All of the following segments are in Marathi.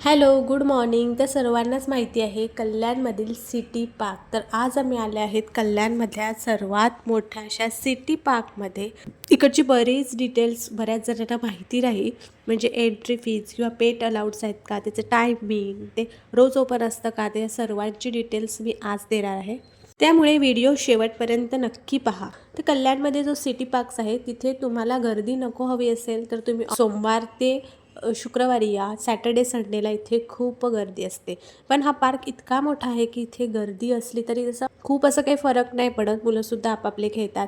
Hello, good morning. तर सर्वांनाच माहिती आहे कल्याणमधील सिटी पार्क. तर आज आम्ही आले आहेत कल्याणमधल्या सर्वात मोठ्या अशा सिटी पार्कमध्ये. इकडची बरीच डिटेल्स बऱ्याच जणांना माहिती नाही, म्हणजे एंट्री फीज किंवा पेट अलाउड्स आहेत का, त्याचं टायमिंग, ते रोज ओपन असतं का, ते सर्वांची डिटेल्स मी आज देणार आहे. त्यामुळे व्हिडिओ शेवटपर्यंत नक्की पहा. तर कल्याणमध्ये जो सिटी पार्क्स आहे तिथे तुम्हाला गर्दी नको हवी असेल तर तुम्ही सोमवार ते शुक्रवारी या. सॅटर्डे संडेला इथे खूप गर्दी असते. पण हा पार्क इतका मोठा आहे की इथे गर्दी असली तरी तसं खूप असं काही फरक नाही पडत. मुलंसुद्धा आपापले खेळतात.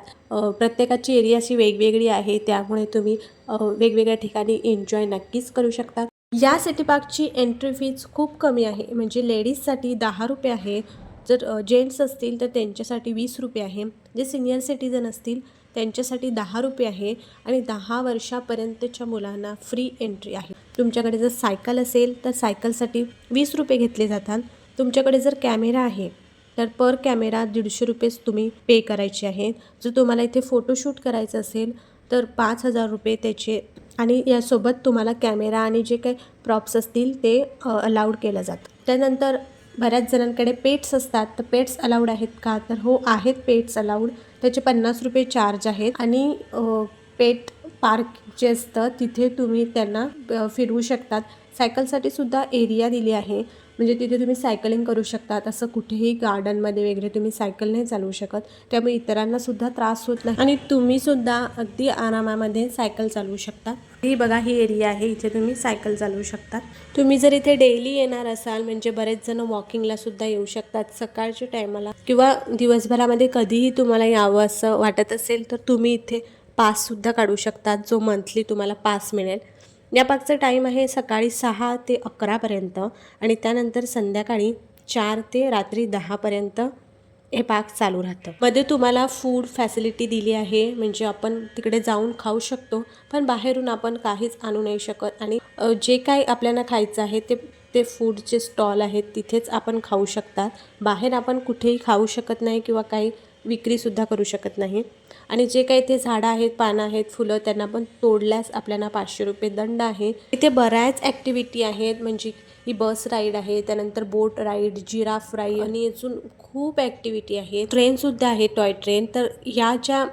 प्रत्येकाची एरिया अशी वेगवेगळी आहे, त्यामुळे तुम्ही वेगवेगळ्या ठिकाणी एन्जॉय नक्कीच करू शकता. या सिटी पार्कची एंट्री फीज खूप कमी आहे, म्हणजे लेडीजसाठी 10 रुपये आहे. जर जेंट्स असतील तर त्यांच्यासाठी 20 रुपये आहे. जे सिनियर सिटीजन असतील त्यांच्यासाठी 10 रुपये आहे आणि 10 वर्षापर्यंतच्या मुलांना फ्री एंट्री आहे. तुमच्याकडे जर सायकल असेल तर सायकलसाठी 20 रुपये घेतले जातात. तुमच्याकडे जर कॅमेरा आहे तर पर कॅमेरा 150 रुपयेच तुम्ही पे करायचे आहेत. जर तुम्हाला इथे फोटोशूट करायचं असेल तर 5,000 रुपये त्याचे, आणि यासोबत तुम्हाला कॅमेरा आणि जे काही प्रॉप्स असतील ते अलाउड केलं जातं. त्यानंतर बऱ्याच जणांकडे पेट्स असतात, तर पेट्स अलाउड आहेत का, तर हो आहेत पेट्स अलाउड. त्याचे 50 रुपये चार्ज आहेत. आणि पेट पार्क जे असतं तिथे तुम्ही त्यांना फिरवू शकतात. सायकलसाठी सुद्धा एरिया दिली आहे, म्हणजे तिथे तुम्ही सायकलिंग करू शकतात. असं कुठेही गार्डनमध्ये वगैरे तुम्ही सायकल नाही चालवू शकत, त्यामुळे इतरांनासुद्धा त्रास होत नाही आणि तुम्हीसुद्धा अगदी आरामामध्ये सायकल चालवू शकता. ही बघा, ही एरिया आहे, इथे तुम्ही सायकल चालवू शकता. तुम्ही जर इथे डेली येणार असाल, म्हणजे बरेच जण वॉकिंगला सुद्धा येऊ शकतात सकाळच्या टायमाला, किंवा दिवसभरामध्ये कधीही तुम्हाला यावं असं वाटत असेल तर तुम्ही इथे पाससुद्धा काढू शकतात, जो मंथली तुम्हाला पास मिळेल. या पार्कचा टाईम आहे सकाळी 6 ते 11पर्यंत आणि त्यानंतर संध्याकाळी 4 ते रात्री 10पर्यंत हे पार्क चालू राहतं. मध्ये तुम्हाला फूड फॅसिलिटी दिली आहे, म्हणजे आपण तिकडे जाऊन खाऊ शकतो, पण बाहेरून आपण काहीच आणू नाही शकत. आणि जे काही आपल्याला खायचं आहे ते ते फूडचे स्टॉल आहेत तिथेच आपण खाऊ शकतात. बाहेर आपण कुठेही खाऊ शकत नाही किंवा काही विक्रीसुद्धा करू शकत नाही. आणि जे काही ते झाडं आहेत, पानं आहेत, फुलं, त्यांना पण तोडल्यास आपल्याला 500 रुपये दंड आहे. इथे बऱ्याच ॲक्टिव्हिटी आहेत, म्हणजे ही बस राईड आहे, त्यानंतर बोट राईड, जिराफ राईड आणि अजून खूप ॲक्टिव्हिटी आहे. ट्रेनसुद्धा आहे, टॉय ट्रेन. तर ह्या ज्या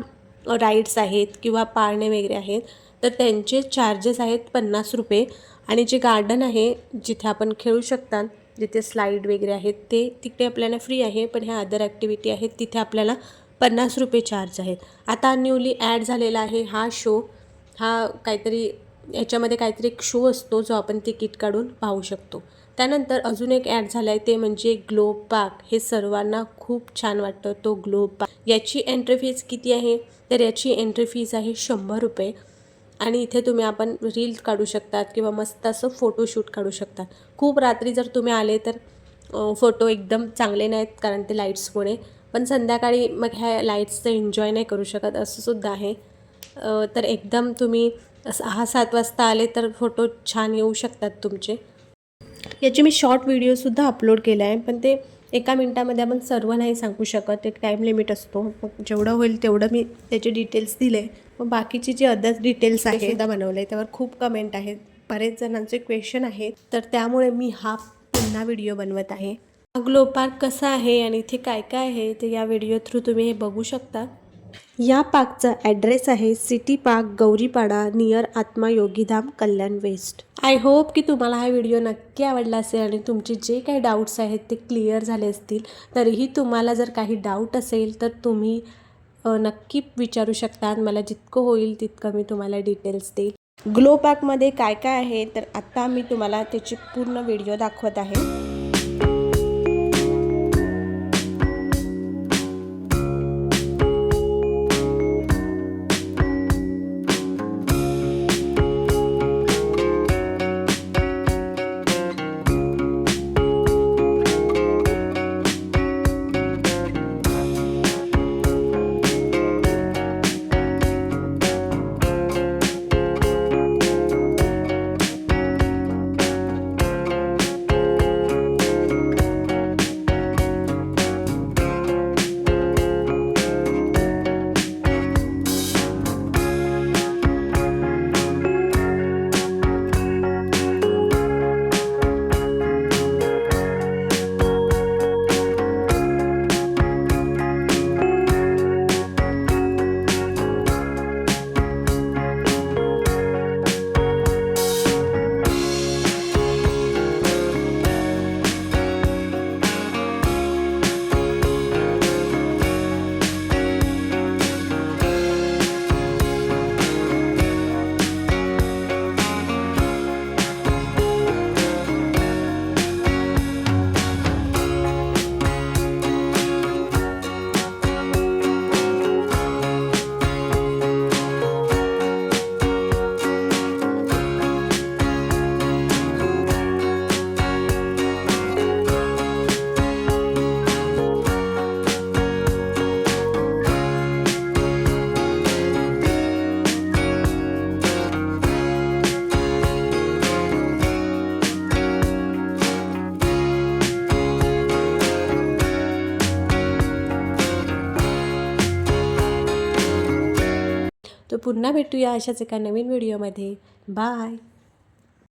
राईड्स आहेत किंवा पाळणे वगैरे आहेत तर त्यांचे चार्जेस आहेत 50 रुपये. आणि जे गार्डन आहे जिथे आपण खेळू शकतात, जिथे स्लाईड वगैरे आहेत, ते तिकडे आपल्याला फ्री आहे. पण ह्या अदर ॲक्टिव्हिटी आहेत तिथे आपल्याला 50 रुपये चार्ज आहेत. आता न्यूली ॲड झालेला आहे हा शो. हा काहीतरी याच्यामध्ये काहीतरी एक शो असतो जो आपण तिकीट काढून पाहू शकतो. त्यानंतर अजून एक ॲड झाला आहे, ते म्हणजे ग्लोब पार्क. हे सर्वांना खूप छान वाटतं, तो ग्लोब पार्क. याची एंट्री फीज किती आहे, तर याची एंट्री फीज आहे 100 रुपये. आणि इथे तुम्ही आपण रील काढू शकतात किंवा मस्त असं फोटोशूट काढू शकतात. खूप रात्री जर तुम्ही आले तर फोटो एकदम चांगले नाहीत, कारण ते लाईट्समुळे. पण संध्याकाळी मग ह्या लाईट्सचं एन्जॉय नाही करू शकत, असं सुद्धा आहे. तर एकदम तुम्ही 6-7 वाजता आले तर फोटो छान येऊ शकतात तुमचे. याची मी शॉर्ट व्हिडिओसुद्धा अपलोड केला आहे, पण ते 1 मिनटामध्ये आपण सर्व नाही सांगू शकत, एक टाईम लिमिट असतो. मग जेवढं होईल तेवढं मी त्याचे डिटेल्स दिले. मग बाकीची जी अदर डिटेल्स आहे सुद्धा बनवले, त्यावर खूप कमेंट आहेत, बरेच जणांचे क्वेश्चन आहेत, तर त्यामुळे मी हा पुन्हा व्हिडिओ बनवत आहे. ग्लो पार्क कसा आहे आणि इथे काय काय आहे ते या व्हिडिओ थ्रू तुम्ही हे बघू शकता. या पार्कचा ॲड्रेस आहे सिटी पार्क, गौरीपाडा, नियर आत्मा योगीधाम, कल्याण वेस्ट. आय होप की तुम्हाला हा व्हिडिओ नक्की आवडला असेल आणि तुमचे जे काही डाऊट्स आहेत ते क्लिअर झाले असतील. तरीही तुम्हाला जर काही डाऊट असेल तर तुम्ही नक्की विचारू शकता. मला जितकं होईल तितकं मी तुम्हाला डिटेल्स देईल. ग्लो पार्कमध्ये काय काय आहे तर आता मी तुम्हाला त्याची पूर्ण व्हिडिओ दाखवत आहे. पुन्हा भेटूया अशाच एका नवीन व्हिडिओमध्ये. बाय.